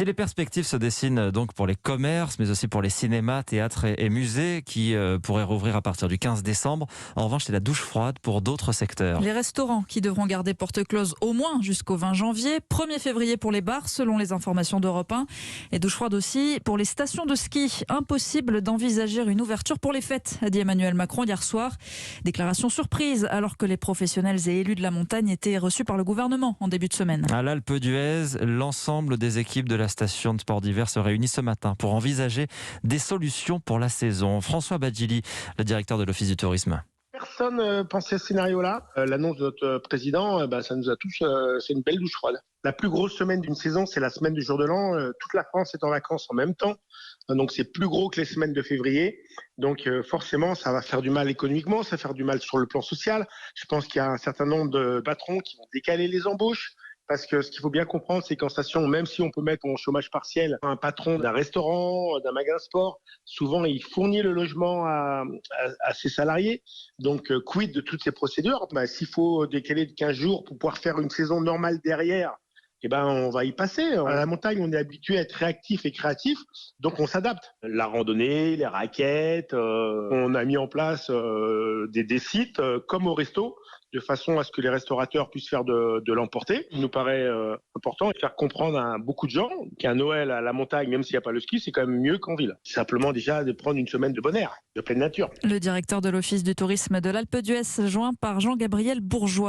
Et les perspectives se dessinent donc pour les commerces, mais aussi pour les cinémas, théâtres et musées qui pourraient rouvrir à partir du 15 décembre. En revanche, c'est la douche froide pour d'autres secteurs. Les restaurants qui devront garder porte close au moins jusqu'au 20 janvier. 1er février pour les bars, selon les informations d'Europe 1. Et douche froide aussi pour les stations de ski. Impossible d'envisager une ouverture pour les fêtes, a dit Emmanuel Macron hier soir. Déclaration surprise, alors que les professionnels et élus de la montagne étaient reçus par le gouvernement en début de semaine. À l'Alpe d'Huez, l'ensemble des équipes de la station de sport d'hiver se réunit ce matin pour envisager des solutions pour la saison. François Badjili, le directeur de l'Office du tourisme. Personne pensait à ce scénario-là. L'annonce de notre président, ça nous a tous. C'est une belle douche froide. La plus grosse semaine d'une saison, c'est la semaine du jour de l'an. Toute la France est en vacances en même temps. Donc c'est plus gros que les semaines de février. Donc forcément, ça va faire du mal économiquement, ça va faire du mal sur le plan social. Je pense qu'il y a un certain nombre de patrons qui vont décaler les embauches. Parce que ce qu'il faut bien comprendre, c'est qu'en station, même si on peut mettre en chômage partiel un patron d'un restaurant, d'un magasin sport, souvent il fournit le logement à ses salariés. Donc quid de toutes ces procédures? S'il faut décaler de 15 jours pour pouvoir faire une saison normale derrière, on va y passer. À la montagne, on est habitué à être réactif et créatif, donc on s'adapte. La randonnée, les raquettes, on a mis en place des sites comme au resto, de façon à ce que les restaurateurs puissent faire de l'emporter. Il nous paraît important de faire comprendre à beaucoup de gens qu'un Noël à la montagne, même s'il n'y a pas le ski, c'est quand même mieux qu'en ville. Simplement déjà de prendre une semaine de bon air, de pleine nature. Le directeur de l'Office du tourisme de l'Alpe d'Huez, joint par Jean-Gabriel Bourgeois.